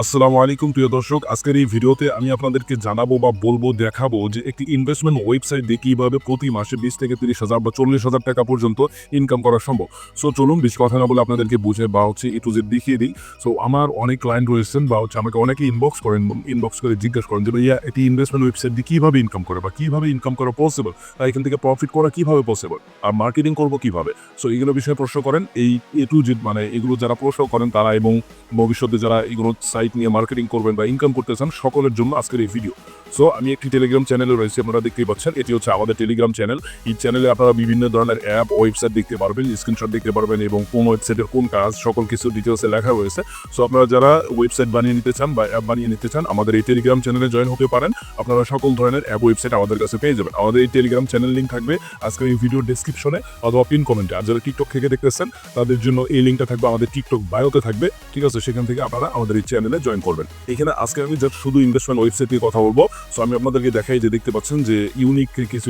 আসসালামু আলাইকুম প্রিয় দর্শক, আজকের এই ভিডিওতে আমি আপনাদেরকে জানাবো বা বলবো, দেখাবো যে একটি ইনভেস্টমেন্ট ওয়েবসাইট দিয়ে কীভাবে প্রতি মাসে 20 থেকে 30,000 বা 40,000 টাকা পর্যন্ত ইনকাম করা সম্ভব। সো চলুন বেশি কথা না বলে আপনাদেরকে বুঝে বা A to Z দেখিয়ে দিই। সো আমার অনেক ক্লায়েন্ট রয়েছেন বা আমাকে অনেকে ইনবক্স করে জিজ্ঞেস করেন যে ভাইয়া একটি ইনভেস্টমেন্ট ওয়েবসাইট দিয়ে কীভাবে ইনকাম করে বা কীভাবে ইনকাম করা পসিবল, বা এখান থেকে প্রফিট করা কীভাবে পসিবল, আর মার্কেটিং করবো কীভাবে। সো এগুলো বিষয়ে প্রশ্ন করেন। এই A to Z মানে এগুলো যারা প্রশ্ন করেন তারা এবং ভবিষ্যতে যারা এগুলো সাইট নিয়ে মার্কেটিং করবেন বা ইনকাম করতে চান, সকলের জন্য আজকের এই ভিডিও। সো আমি একটি টেলিগ্রাম চ্যানেলে রয়েছি, আপনারা দেখতেই পাচ্ছেন, এটি হচ্ছে আমাদের টেলিগ্রাম চ্যানেল। এই চ্যানেলে আপনারা বিভিন্ন ধরনের অ্যাপ, ওয়েবসাইট দেখতে পারবেন, স্ক্রিনশট দেখতে পারবেন এবং কোন ওয়েবসাইটের কোন কাজ, সকল কিছু ডিটেলসে লেখা রয়েছে। সো আপনারা যারা ওয়েবসাইট বানিয়ে নিতে চান বা অ্যাপ বানিয়ে নিতে চান, আমাদের এই টেলিগ্রাম চ্যানেলে জয়েন হতে পারেন। আপনারা সকল ধরনের অ্যাপ, ওয়েবসাইট আমাদের কাছে পেয়ে যাবেন। আমাদের এই টেলিগ্রাম চ্যানেল লিঙ্ক থাকবে আজকের এই ভিডিওর ডেসক্রিপশনে অথবা পিন কমেন্টে। আর যারা টিকটক থেকে দেখতেছেন তাদের জন্য এই লিঙ্কটা থাকবে আমাদের টিকটক বায়োতে থাকবে, ঠিক আছে? সেখান থেকে আপনারা আমাদের এই চ্যানেলে জয়েন করবেন। এখানে আজকে আমি জাস্ট শুধু ইনভেস্টমেন্ট ওয়েবসাইট নিয়ে কথা বলবো। সো আমি আপনাদেরকে দেখাই, যে দেখতে পাচ্ছেন যে ইউনিক কিছু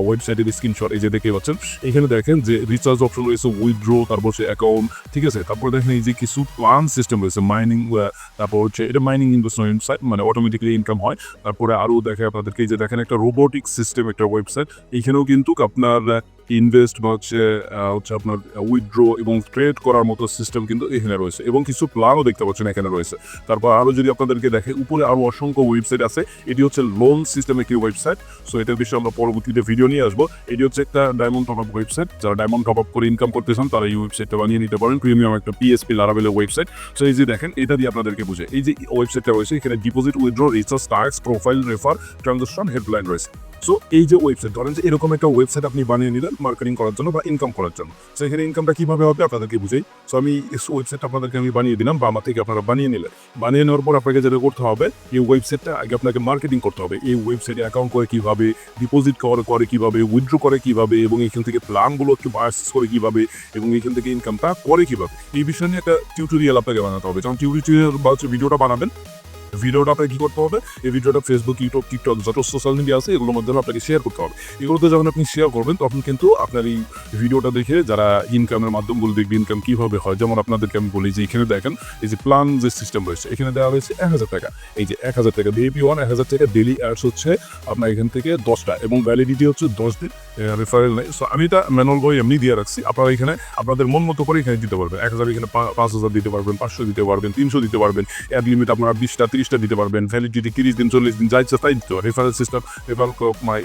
ওয়েবসাইটের স্ক্রিনশট, এই যে দেখতে পাচ্ছেন। এখানে দেখেন যে রিচার্জ অপশন রয়েছে, উইথড্র, তারপর হচ্ছে অ্যাকাউন্ট, ঠিক আছে? তারপর দেখেন এই যে কিছু প্ল্যান সিস্টেম রয়েছে, মাইনিং, তারপর হচ্ছে এটা মাইনিং ইনভেস্টমেন্ট সাইট, মানে অটোমেটিক্যালি ইনকাম হয়। তারপরে আরও দেখে আপনাদেরকে, এই যে দেখেন একটা রোবোটিক সিস্টেম, একটা ওয়েবসাইট। এইখানেও কিন্তু আপনার ইনভেস্ট বা হচ্ছে আপনার উইথড্র এবং ট্রেড করার মতো সিস্টেম কিন্তু এখানে রয়েছে, এবং কিছু প্ল্যানও দেখতে পাচ্ছেন এখানে রয়েছে। তারপর আরও যদি আপনাদেরকে দেখে, উপরে আরও অসংখ্য ওয়েবসাইট আছে। এটি হচ্ছে লোন সিস্টেম একটি ওয়েবসাইট। সো এটার বিষয়ে আমরা পরবর্তীতে ভিডিও নিয়ে আসবো। এটি হচ্ছে একটা ডায়মন্ড টপ আপ ওয়েবসাইট। যারা ডায়মন্ড টপ আপ করে ইনকাম করতে চান তারা এই ওয়েবসাইটটা বানিয়ে নিতে পারেন, প্রিমিয়াম একটা PSP লারাবেলের ওয়েবসাইট। সো এই যে দেখেন, এটা দিয়ে আপনাদেরকে বুঝে, এই যে ওয়েবসাইটটা রয়েছে, এখানে deposit, withdraw, recharge, task, profile, refer, transaction, headline রয়েছে। সো এই যে ওয়েবসাইট, ধরেন যে এরকম একটা ওয়েবসাইট আপনি বানিয়ে নিলেন মার্কেটিং করার জন্য বা ইনকাম করার জন্য। সো এখানে ইনকামটা কীভাবে হবে আপনাদেরকে বুঝাই। সো আমি ওয়েবসাইটটা আপনাদেরকে আমি বানিয়ে দিলাম, বা আমার থেকে আপনারা বানিয়ে নিলেন। বানিয়ে নেওয়ার পর আপনাকে যেটা করতে হবে, এই ওয়েবসাইটটা আগে আপনাকে মার্কেটিং করতে হবে। এই ওয়েবসাইটে অ্যাকাউন্ট করে কীভাবে, ডিপোজিট করে কীভাবে, উইথড্র করে কীভাবে, এবং এখান থেকে প্ল্যানগুলো একটু পারচেস করে কীভাবে, এবং এখান থেকে ইনকামটা করে কীভাবে, এই বিষয় নিয়ে একটা টিউটোরিয়াল আপনাকে বানাতে হবে। যখন টিউটোরিয়াল বা ভিডিওটা বানাবেন, ভিডিওটা আপনাকে কী করতে হবে, এই ভিডিওটা ফেসবুক, ইউটিউব, টিকটক, যত সোশ্যাল মিডিয়া আছে এগুলোর মাধ্যমে আপনাকে শেয়ার করতে হবে। এগুলোতে যখন আপনি শেয়ার করবেন, তখন কিন্তু আপনার এই ভিডিওটা দেখে যারা ইনকামের মাধ্যমগুলো দেখবে, ইনকাম কীভাবে হয়, যেমন আপনাদেরকে আমি বলি যে এখানে দেখেন, এই যে প্ল্যান যে সিস্টেম রয়েছে, এখানে দেওয়া হয়েছে 1,000 টাকা। এই যে 1,000 টাকা VIP1, 1,000 টাকা ডেলি অ্যাডস হচ্ছে আপনার এখান থেকে 10টা, এবং ভ্যালিডিটি হচ্ছে 10 দিন, রেফারেল নেই। সো আমি এটা ম্যানুয়াল বই এমনি দিয়ে রাখছি, আপনারা এখানে আপনাদের মন মতো করে এখানে দিতে পারবেন। 1,000 এখানে 5,000 দিতে পারবেন, 500 দিতে পারবেন, 300 দিতে পারবেন। অ্যাড লিমিট আপনারা 20টা, 30টা দিতে পারবেন। ভ্যালিডিটি 30 দিন, 40 দিন, যা ইচ্ছা তাই দিতে পারবেন। রেফারেল সিস্টেম, রেফারেল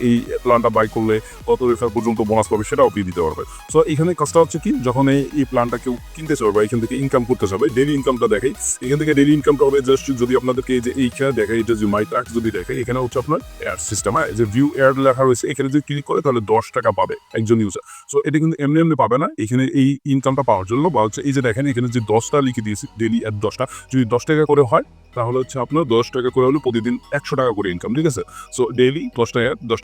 এই প্ল্যানটা বাই করলে কত রেফার পর্যন্ত বোনাস পাবে সেটাও আপনি দিতে পারবেন। সো এখানে কাজটা হচ্ছে কি, যখন এই প্ল্যানটা কেউ কিনতে চাবে বা এখান থেকে ইনকাম করতে চাবে, ডেলি ইনকামটা দেখাই। এখান থেকে ডেলি ইনকামটা হবে জাস্ট, যদি আপনাদেরকে এই যে এইখানে দেখাই, এটা যে মাই ট্যাক্স যদি দেখাই, এখানে হচ্ছে আপনার অ্যাড সিস্টেম, হ্যাঁ, যে ভিউ অ্যাড লেখা রয়েছে, এখানে যদি ক্লিক করে তাহলে 10 টাকা পাবে একজন ইউজার। সো এটা কিন্তু এমনি এমনি পাবে না। এখানে এই ইনকামটা পাওয়ার জন্য বা হচ্ছে, এই যে দেখেন এখানে যে 10টা লিখে দিয়েছি, ডেলি অ্যাড 10টা, যদি 10 টাকা করে হয় তাহলে হচ্ছে আপনার 10 টাকা করে হলে প্রতিদিন 100 টাকা করে ইনকাম, ঠিক আছে? সো ডেইলি 10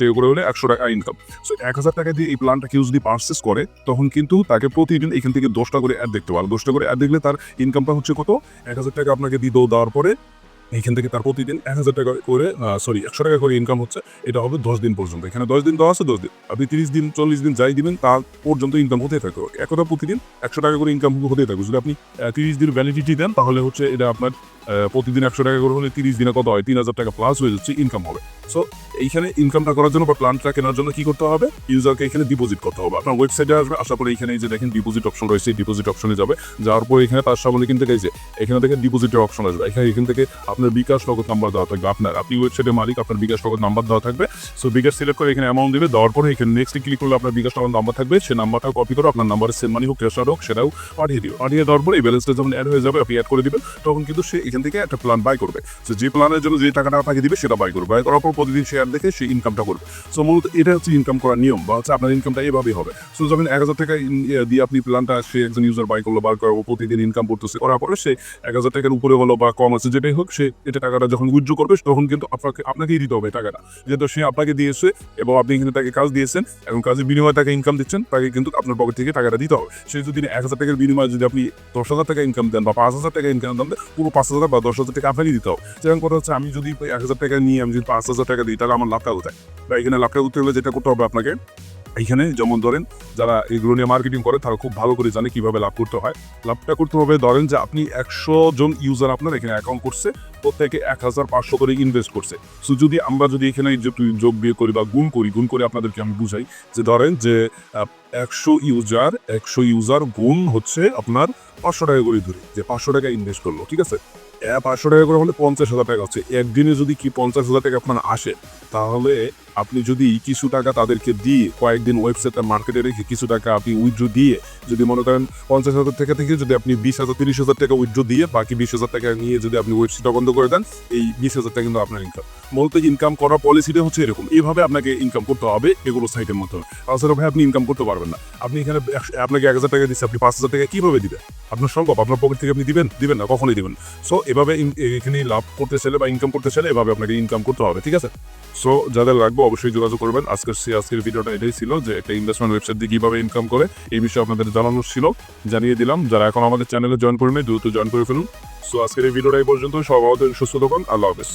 টাকা করে হলে 100 টাকা ইনকাম। সো 1,000 টাকা দিয়ে এই প্ল্যানটা কেউ যদি পারচেস করে, তখন কিন্তু তাকে প্রতিদিন এখান থেকে 10টা করে অ্যাড দেখতে পারে। 10টা করে অ্যাড দেখলে তার ইনকামটা হচ্ছে কত, 1,000 টাকা আপনাকে দেওয়ার পরে এইখান থেকে তার প্রতিদিন 1,000 টাকা করে 100 টাকা করে ইনকাম হচ্ছে। এটা হবে 10 দিন পর্যন্ত। এখানে 10 দিন দেওয়া আছে, 10 দিন। আপনি 30 দিন, 40 দিন যাই দিবেন, তার পর্যন্ত ইনকাম হতেই থাকবে। একদা প্রতিদিন 100 টাকা করে ইনকাম হতেই থাকবে। যদি আপনি 30 দিন ভ্যালিডিটি দেন, তাহলে হচ্ছে এটা আপনার প্রতিদিন 100 টাকা করে হলে 30 দিনে কত হয়, 3,000 টাকা প্লাস হয়ে যাচ্ছে, ইনকাম হবে। সো এইখানে ইনকামটা করার জন্য বা প্ল্যানটা কেনার জন্য কি করতে হবে, ইউজারকে এখানে ডিপোজিট করতে হবে। আপনার ওয়েবসাইটে আসবে, আসার পরে এখানে এই যে দেখেন ডিপোজিট অপশন রয়েছে, ডিপোজিট অপশনে যাবে। যাওয়ার পর এখানে তার সামনে কিন্তু এই যে এখানে থেকে ডিপোজিটের অপশন আসবে। এখান থেকে আপনার বিকাশ নগদ নাম্বার দেওয়া থাকবে। আপনি ওয়েবসাইটের মালিক, আপনার বিকাশ নগদ নাম্বার দেওয়া থাকবে। সো বিকাশ সিলেক্ট করে এখানে অ্যামাউন্ট দেবে। দেওয়ার পরে এখানে নেক্সট ক্লিক করলে আপনার বিকাশ নগদ নাম্বার থাকবে। সেই নাম্বারটা কপি করে আপনার নাম্বারে সেন্ড মানি হোক, ট্রান্সফার হোক, সেটাও পাঠিয়ে দিবে। পাঠিয়ে দেওয়ার পরে এই ব্যালেন্সটা যখন অ্যাড হয়ে যাবে, আপনি অ্যাড করে দিবেন, তখন কিন্তু সে এখান থেকে একটা প্ল্যান বাই করবে। সো যে প্ল্যানের জন্য যে টাকাটা আপনাকে দিবে সেটা বাই করবে। বাই করার পর প্রতিদিন শেয়ার দেখে সেই ইনকামটা করবে। সো মূলত এটা হচ্ছে ইনকাম করার নিয়ম, বা হচ্ছে আপনার ইনকামটা এভাবেই হবে। সো যখন 1,000 টাকা দিয়ে আপনি প্ল্যানটা সে একজন ইউজার বাই করলো, বার করার প্রতিদিন ইনকাম করতেছে, করার পরে সে 1,000 টাকার উপরে হলো বা কম আছে, যেটাই হোক, সে এটা টাকাটা যখন উইথড্র করবে, তখন কিন্তু আপনাকেই দিতে হবে টাকাটা, যেহেতু সে আপনাকে দিয়েছে এবং আপনি কিন্তু তাকে কাজ দিয়েছেন এবং কাজের বিনিময়ে তাকে ইনকাম দিচ্ছেন, তাকে কিন্তু আপনার পকেট থেকে টাকাটা দিতে হবে। সে যদি 1,000 টাকার বিনিময়ে যদি আপনি 10,000 টাকা ইনকাম দেন বা 5,000 টাকা ইনকাম দেন, পুরো 5,000 বা 10,000 টাকা আপনাকে দিতে হবে। যেমন কথা হচ্ছে, আমি যদি 1,000 টাকা নিয়ে আমি যদি 5,000 টাকা দিই, তাহলে আমার লাভটা কোথায়? বা এখানে লাভটা করতে হলে যেটা করতে হবে আপনাকে, এইখানে যেমন ধরেন যারা এগুলো নিয়ে মার্কেটিং করে তারা খুব ভালো করে জানে কিভাবে লাভ করতে হয়। লাভটা করতে হবে ধরেন যে আপনি 100 জন ইউজার আপনার এখানে অ্যাকাউন্ট করছে, প্রত্যেকে 1500 করে ইনভেস্ট করছে। সো যদি আমরা যদি এখানে যোগ বিয়োগ করি বা গুণ করে আপনাদেরকে আমি বুঝাই যে ধরেন যে 100 ইউজার গুণ হচ্ছে আপনার 500 টাকা করে ধরি যে 500 টাকা ইনভেস্ট করলো, ঠিক আছে? 500 টাকা করে হলে 50,000 টাকা হচ্ছে। একদিনে যদি কি 50,000 টাকা আপনার আসে, তাহলে আপনি যদি কিছু টাকা তাদেরকে দিয়ে কয়েকদিন ওয়েবসাইটটা মার্কেটে রেখে কিছু টাকা আপনি উইথড্র দিয়ে, যদি মনে করেন 50,000 টাকা থেকে যদি আপনি 20,000 30,000 টাকা উইথড্র দিয়ে বাকি 20,000 টাকা নিয়ে যদি আপনি ওয়েবসাইটটা বন্ধ করে দেন, এই 20,000 টাকা কিন্তু আপনার ইনকাম। মূলত ইনকাম করার পলিসিটা হচ্ছে এরকম, এইভাবে আপনাকে ইনকাম করতে হবে এগুলো সাইটের মধ্যে। তাছাড়া ভাই আপনি ইনকাম করতে পারবেন না। আপনি এখানে আপনাকে 1,000 টাকা দিচ্ছে, আপনি 5,000 টাকা কিভাবে দিবেন? আপনার সম্ভব? আপনার পকেট থেকে আপনি দিবেন না, কখনোই দিবেন। সো এভাবে এখানে লাভ করতে চাইলে বা ইনকাম করতে চাইলে এভাবে আপনাকে ইনকাম করতে হবে, ঠিক আছে? সো যাদের লাগবে অবশ্যই যোগাযোগ করবেন। আজকের ভিডিওটা এটাই ছিল যে একটা ইনভেস্টমেন্ট ওয়েবসাইট দিয়ে কীভাবে ইনকাম করে এই বিষয়ে আপনাদের জানানোর ছিল, জানিয়ে দিলাম। যারা এখন আমাদের চ্যানেলে জয়েন করে নেই দ্রুত জয়েন করে ফেলুন। সো আজকের এই ভিডিওটা এই পর্যন্ত। সবাই সুস্থ থাকুন। আল্লাহ হাফেজ।